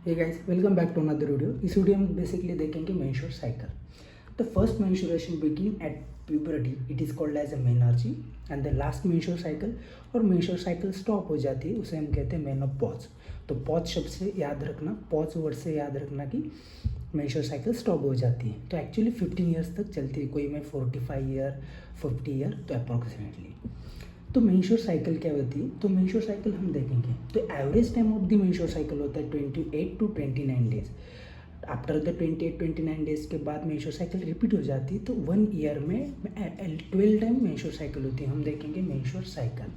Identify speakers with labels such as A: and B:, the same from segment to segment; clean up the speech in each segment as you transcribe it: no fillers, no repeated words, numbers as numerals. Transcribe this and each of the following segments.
A: Hey guys, welcome back to another video. इस वीडियो में बेसिकली देखेंगे menstrual cycle. The first menstruation begin at puberty, it is called as a menarche, and the last menstrual cycle और menstrual cycle stop हो जाती है, उसे हम कहते हैं मेनोपॉज। तो पॉज शब्द से याद रखना, पॉज वर्ड से याद रखना कि मेंस्ट्रुअल साइकिल स्टॉप हो जाती है। तो एक्चुअली 15 ईयर्स तक चलती है, कोई में 45 ईयर 50 ईयर, तो अप्रॉक्सीमेटली। तो मेंस्ट्रुअल साइकिल क्या होती है? तो मेंस्ट्रुअल साइकिल हम देखेंगे तो average time of the menstrual cycle होता है 28 to 29 days. After the 28-29 days के बाद मेंस्ट्रुअल साइकिल रिपीट हो जाती है, तो 1 ईयर में 12 टाइम मेंस्ट्रुअल साइकिल होती है। हम देखेंगे मेंस्ट्रुअल साइकिल।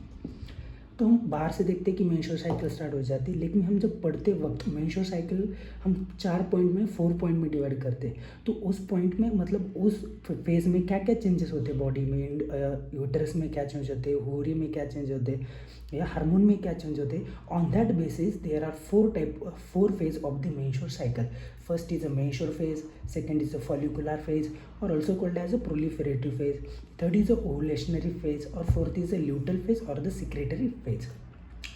A: तो हम बाहर से देखते हैं कि मेंस्ट्रुअल साइकिल स्टार्ट हो जाती है, लेकिन हम जब पढ़ते वक्त मेंस्ट्रुअल साइकिल हम 4 पॉइंट में 4 पॉइंट में डिवाइड करते हैं। तो उस पॉइंट में मतलब उस फेज में क्या क्या चेंजेस होते हैं बॉडी में, यूटरस में क्या चेंज होते हैं, ओवरी में क्या चेंज होते हैं, या हार्मोन में क्या चेंज होते हैं। On that basis there are 4 phase of the menstrual cycle. First is a menstrual phase, second is a follicular phase और also called as a proliferative phase, third is a ovulatory phase और fourth is a luteal phase और the secretory phase.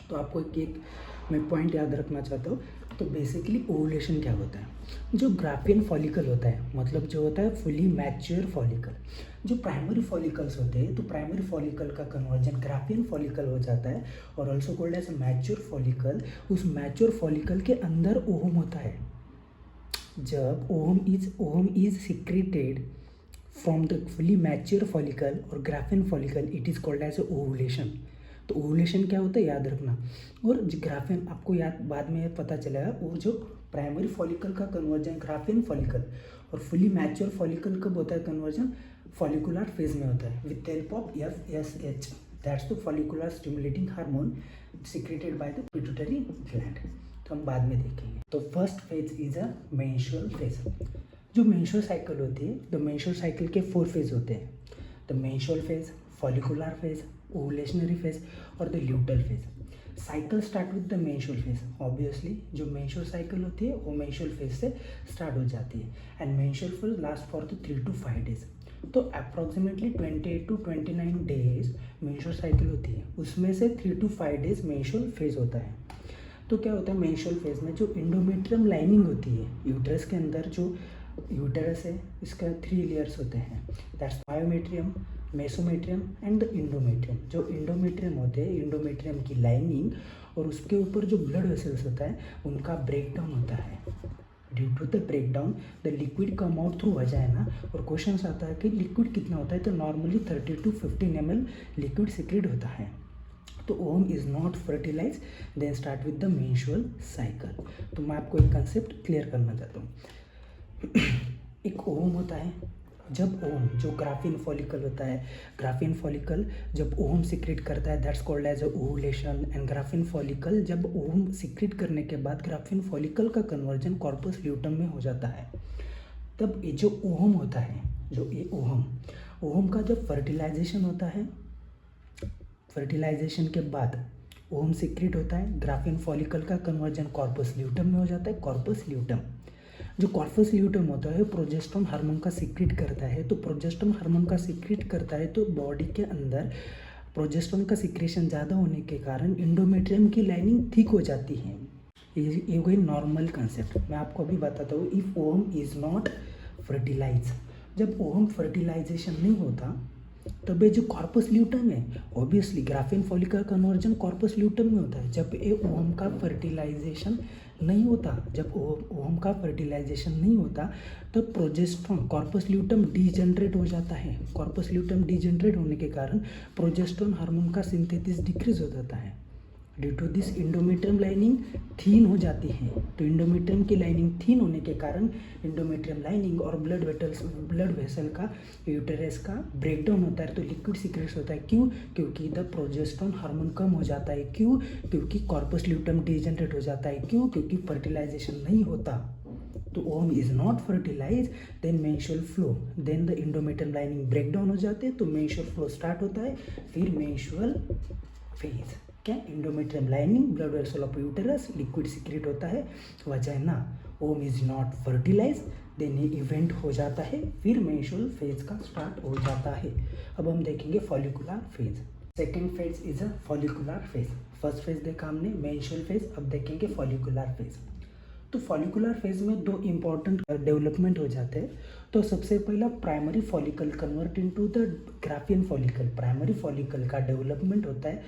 A: तो आपको एक मैं point याद रखना चाहता हूँ। तो बेसिकली ओवुलेशन क्या होता है? जो ग्राफियन फॉलिकल होता है, मतलब जो होता है फुली मैच्योर फॉलिकल। जो प्राइमरी फॉलिकल्स होते हैं, तो प्राइमरी फॉलिकल का कन्वर्जन ग्राफियन फॉलिकल हो जाता है और also called as mature follicle. उस मैच्योर फॉलिकल के अंदर ओवम होता है। जब ovum is secreted from the fully mature follicle और Graafian follicle, it is called as ovulation. तो ओवुलेशन क्या होता है याद रखना। और ग्राफियन आपको याद बाद में पता चलेगा, और जो प्राइमरी फॉलिकल का कन्वर्जन ग्राफियन फॉलिकल और फुली मैच्योर फॉलिकल कब होता है कन्वर्जन? फॉलिकुलर फेज में होता है with the help of FSH, that's the follicular stimulating hormone secreted by the pituitary gland. तो हम बाद में देखेंगे। तो first phase is a menstrual phase. जो मेंस्ट्रुअल साइकिल होती है, तो मेंस्ट्रुअल साइकिल के 4 फेज होते हैं। The menstrual phase, follicular phase, ovulatory phase और the luteal phase. Cycle start with the menstrual phase. Obviously जो मेंस्ट्रुअल साइकिल होती है वो मेंस्ट्रुअल फेज से स्टार्ट हो जाती है and menstrual phase last for the 3 to 5 days. तो approximately 28 to 29 days menstrual cycle होती है, उसमें से 3 to 5 डेज मेंस्ट्रुअल फेज होता है। तो क्या होता है मेंस्ट्रुअल फेज में? जो इंडोमेट्रियम लाइनिंग होती है यूट्रस के अंदर, जो यूटरस है इसका 3 लेयर्स होते हैं, that's myometrium, mesometrium and the endometrium. जो इंडोमेट्रियम होते हैं, इंडोमेट्रियम की लाइनिंग और उसके ऊपर जो ब्लड वेसल्स होता है उनका ब्रेकडाउन होता है। Due to the breakdown the liquid come out through vagina. और क्वेश्चन आता है कि लिक्विड कितना होता है? तो normally 30 to 15 ml liquid secrete होता है। तो ovum is not fertilize, then start with the menstrual cycle. तो मैं आपको एक कंसेप्ट क्लियर करना चाहता हूँ। एक ओवम होता है, जब ओवम जो ग्राफियन फॉलिकल होता है, ग्राफियन फॉलिकल जब ओवम सिक्रेट करता है that's called as ovulation. And Graafian follicle जब ओवम सिक्रेट करने के बाद ग्राफियन फॉलिकल का कन्वर्जन कॉर्पस ल्यूटम में हो जाता है। तब ये जो ओवम होता है, जो ये ओवम का जब फर्टिलाइजेशन होता है, फर्टिलाइजेशन के बाद ओवम सिक्रेट होता है, ग्राफियन फॉलिकल का कन्वर्जन कॉर्पस ल्यूटम में हो जाता है। कॉर्पस ल्यूटम, जो कॉर्पस ल्यूटम होता है प्रोजेस्टेरोन हार्मोन का सीक्रेट करता है। तो प्रोजेस्टेरोन हार्मोन का सीक्रेट करता है, तो बॉडी के अंदर प्रोजेस्टेरोन का सीक्रेशन ज़्यादा होने के कारण इंडोमेट्रियम की लाइनिंग थिक हो जाती है। ये कोई नॉर्मल कंसेप्ट मैं आपको अभी बताता हूँ। If ovum is not fertilize, जब ओवम फर्टिलाइजेशन नहीं होता तब ये जो कॉर्पस ल्यूटम है, obviously Graafian follicle conversion corpus luteum में होता है। जब ये ओवम का फर्टिलाइजेशन नहीं होता, जब ओवम का फर्टिलाइजेशन नहीं होता तब प्रोजेस्टेरोन कॉर्पस ल्यूटम डीजनरेट हो जाता है। कॉर्पस ल्यूटम डीजनरेट होने के कारण प्रोजेस्टेरोन हार्मोन का सिंथेसिस डिक्रीज हो जाता है। Due to this endometrium lining thin हो जाती है। तो इंडोमेट्रियम की लाइनिंग थीन होने के कारण इंडोमेट्रियम लाइनिंग और ब्लड वेसल का यूटेरस का ब्रेकडाउन होता है, तो लिक्विड सीक्रेट होता है। क्यों? क्योंकि द प्रोजेस्टेरोन हार्मोन कम हो जाता है। क्यों? क्योंकि कॉर्पस ल्यूटम डीजनरेट हो जाता है। क्यों? क्योंकि फर्टिलाइजेशन नहीं होता। तो ovum is not fertilize, then menstrual flow, then the endometrium lining breakdown हो जाते हैं, तो मेंस्ट्रुअल फ्लो स्टार्ट होता है। फिर मेंस्ट्रुअल फेज क्या? Endometrium lining, blood vessel of uterus, liquid secrete होता है, vagina. Ovum is not fertilize, then ये इवेंट हो जाता है, फिर मेंस्ट्रुअल फेज का स्टार्ट हो जाता है। अब हम देखेंगे follicular phase. Second phase is a follicular phase. First phase देखा हमने मेंस्ट्रुअल फेज, अब देखेंगे फॉलिकुलर फेज। तो फॉलिकुलर फेज में दो इम्पॉर्टेंट डेवलपमेंट हो जाते हैं। तो सबसे पहला primary follicle convert into the Graafian follicle. Primary follicle का डेवलपमेंट होता है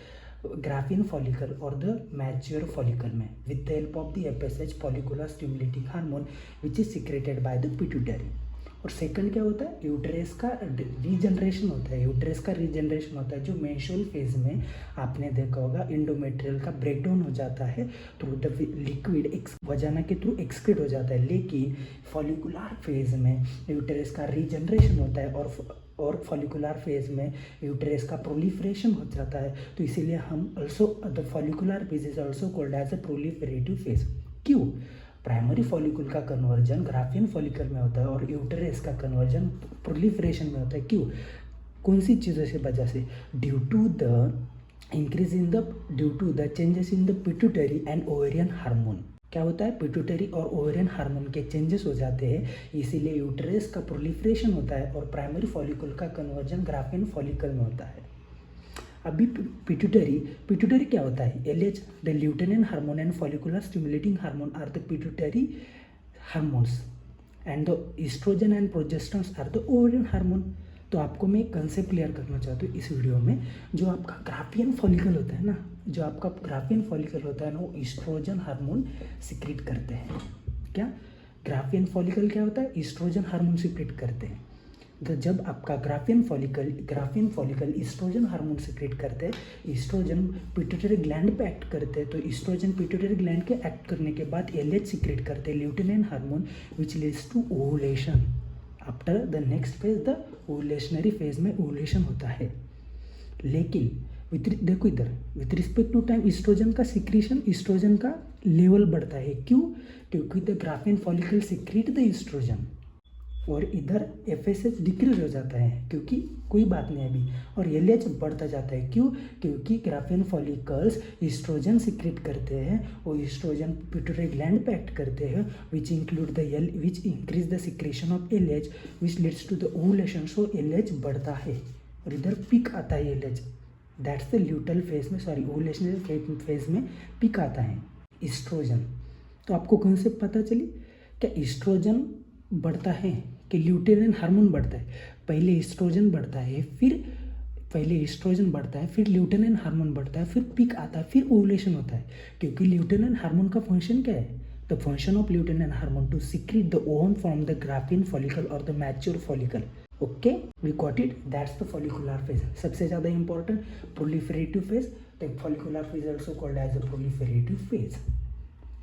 A: ग्राफियन फॉलिकल और द मैच्योर फॉलिकल में with the help of the FSH follicular stimulating hormone which is secreted by the pituitary. और सेकंड क्या होता है, uterus का रीजनरेशन होता है। यूट्रस का रीजनरेशन होता है जो मेंस्ट्रुअल फेज में आपने देखा होगा एंडोमेट्रियल का ब्रेकडाउन हो जाता है थ्रू द लिक्विड वजाना के थ्रू एक्सक्रीट हो जाता है। लेकिन फॉलिकुलर फेज में यूट्रस का रीजनरेशन होता है और फॉलिकुलर फेज में यूट्रस का प्रोलिफरेशन हो जाता है। तो इसीलिए हम also the follicular phase is also called as a proliferative phase. क्यों? प्राइमरी फॉलिकल का कन्वर्जन ग्राफियन फॉलिकल में होता है और यूटेरस का कन्वर्जन प्रोलिफरेशन में होता है। क्यों? कौन सी चीज़ों से वजह से? Due to the changes in the pituitary and ovarian hormone. क्या होता है? पिट्यूटरी और ओवेरियन हार्मोन के चेंजेस हो जाते हैं, इसीलिए यूटेरस का प्रोलिफरेशन होता है और प्राइमरी फॉलिकल का कन्वर्जन ग्राफियन फॉलिकल में होता है। अभी पिट्यूटरी क्या होता है? LH the luteinising hormone and follicular stimulating hormone are the pituitary hormones and the oestrogen and progesterone are the ovarian hormone. तो आपको मैं एक कंसेप्ट क्लियर करना चाहता हूँ इस वीडियो में। जो आपका ग्राफियन फॉलिकल होता है ना, वो ईस्ट्रोजन हार्मोन सिक्रेट करते हैं। क्या ग्राफियन फॉलिकल क्या होता है? ईस्ट्रोजन हार्मोन सिक्रेट करते हैं। जब आपका Graafian follicle oestrogen hormone secrete करते हैं, ईस्ट्रोजन पिट्यूटरी ग्लैंड पे एक्ट करते हैं। तो ईस्ट्रोजन पिट्यूटरी ग्लैंड के एक्ट करने के बाद एलएच सिक्रेट करते हैं, luteinising hormone, which leads to ovulation. After the next phase the ovulatory phase में ओवुलेशन होता है। लेकिन देखो इधर, with respect to time oestrogen का सिक्रीशन, ईस्ट्रोजन का लेवल बढ़ता है। क्यों? क्योंकि the Graafian follicle secrete the oestrogen और इधर एफएसएच डिक्रीज हो जाता है, क्योंकि कोई बात नहीं अभी, और एलएच बढ़ता जाता है। क्यों? क्योंकि ग्राफियन फॉलिकल्स ईस्ट्रोजन सिक्रेट करते हैं और ईस्ट्रोजन पिट्यूटरी ग्लैंड पे एक्ट करते हैं, which increase the secretion of LH which leads to the ovulation. So LH बढ़ता है और इधर पिक आता है LH. That's the luteal phase में, ओवुलेशनरी फेज में पिक आता है ईस्ट्रोजन। तो आपको कंसेप्ट पता चली क्या? ईस्ट्रोजन बढ़ता है कि ल्यूटेनिन हार्मोन बढ़ता है? पहले ईस्ट्रोजन बढ़ता है, फिर ल्यूटेनिन हार्मोन बढ़ता है, फिर पिक आता है, फिर ओवुलेशन होता है। क्योंकि ल्यूटेनिन हार्मोन का फंक्शन क्या है? The function of luteinising hormone to secrete the ovum from the Graafian follicle और the mature follicle. Okay, we got it. That's the follicular phase. सबसे ज़्यादा important proliferative phase, the follicular phase also called as a proliferative phase.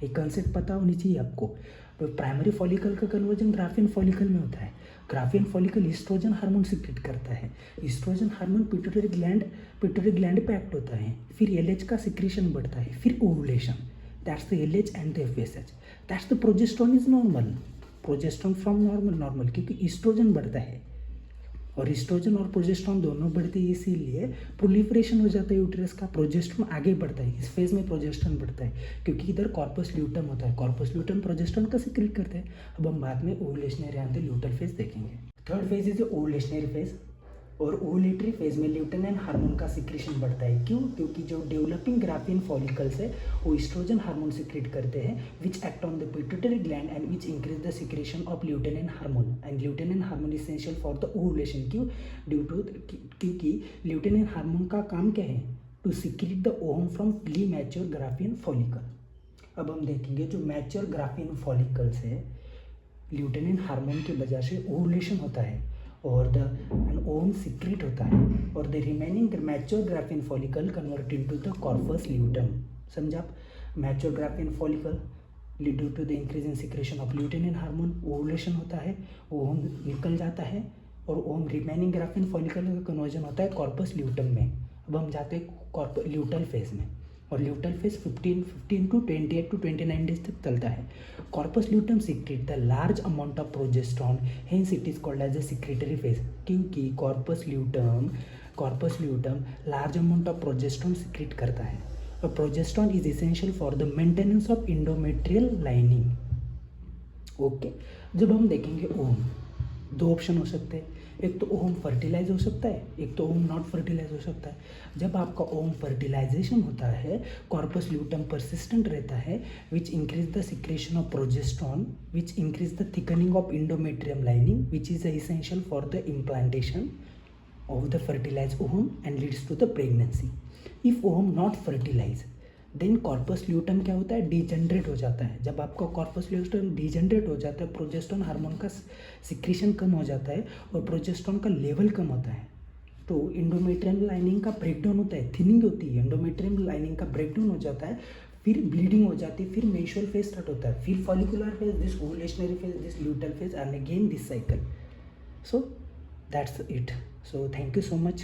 A: ये concept पता होनी चाहिए आपको। तो primary follicle का कन्वर्जन ग्राफियन फॉलिकल में होता है। Graafian follicle oestrogen hormone secrete करता है। ईस्ट्रोजन हार्मोन पिट्यूटरी ग्लैंड पे एक्ट होता है, फिर एलएच का सिक्रेशन बढ़ता है, फिर ovulation. That's the LH and the FSH. That's the progesterone is normal, progesterone from normal क्योंकि ईस्ट्रोजन बढ़ता है और ईस्ट्रोजन और प्रोजेस्टेरोन दोनों बढ़ते हैं, इसीलिए प्रोलिफरेशन हो जाता है यूट्रस का। प्रोजेस्टेरोन आगे बढ़ता है, इस फेज में प्रोजेस्टेरोन बढ़ता है क्योंकि इधर कॉर्पस ल्यूटम होता है। कॉर्पस ल्यूटम प्रोजेस्टेरोन का सिक्रेट करते हैं। अब हम बाद में ओवुलेशनरी एंड ल्यूटल फेज देखेंगे। थर्ड फेज इज ओवुलेशनरी फेज और ओवुलेटरी फेज में ल्यूटेनिन हार्मोन का सिक्रेशन बढ़ता है। क्यों? क्योंकि जो डेवलपिंग ग्राफियन फॉलिकल्स है वो ईस्ट्रोजन हार्मोन सिक्रेट करते हैं, which act on the pituitary gland and which increase the secretion of luteinising hormone. And luteinising hormone essential for the ovulation. क्यों? क्योंकि ल्यूटेनिन हार्मोन का काम क्या है? To secrete the ovum from fully mature Graafian follicle. अब हम देखेंगे जो मैच्योर ग्राफियन फॉलिकल्स है, ल्यूटेनिन हार्मोन की वजह से ओवुलेशन होता है और द ओवम सिक्रेट होता है और the remaining mature Graafian follicle convert into the corpus luteum. समझा आप? Mature Graafian follicle due to the increase in secretion of luteinising hormone ovulation होता है, ओवम निकल जाता है और ओवम रिमेनिंग ग्राफियन फॉलिकल का कन्वर्जन होता है कॉर्पस ल्यूटम में। अब हम जाते हैं ल्यूटल फेज में और luteal phase 15 to 28 to 29 days तक चलता है। Corpus luteum secrete the large amount of progesterone, hence it is called as a secretory phase. क्योंकि corpus luteum large amount of progesterone secrete करता है और progesterone is essential for the maintenance of endometrial lining. Okay, जब हम देखेंगे ओम, दो option हो सकते हैं, एक तो ओवम फर्टिलाइज हो सकता है, एक तो ओवम नॉट फर्टिलाइज हो सकता है। जब आपका ओवम फर्टिलाइजेशन होता है, कॉर्पस ल्यूटम परसिस्टेंट रहता है, विच increase the secretion of progesterone, which increase the thickening of endometrium lining, which is essential for the implantation of the fertilized ovum and leads to the pregnancy. If ovum not fertilized, then corpus luteum क्या होता है, degenerate हो जाता है। जब आपका corpus luteum degenerate हो जाता है, प्रोजेस्टेरॉन हार्मोन का सिक्रीशन कम हो जाता है और प्रोजेस्टेरॉन का लेवल कम होता है, तो इंडोमेट्रियम लाइनिंग का ब्रेकडाउन होता है, थिनिंग होती है, इंडोमेट्रियम लाइनिंग का ब्रेकडाउन हो जाता है, फिर ब्लीडिंग हो जाती है, फिर मेंस्ट्रुअल फेज स्टार्ट होता है, फिर follicular phase, this ovulatory phase, this luteal phase and again this cycle. So that's it. So thank you so much.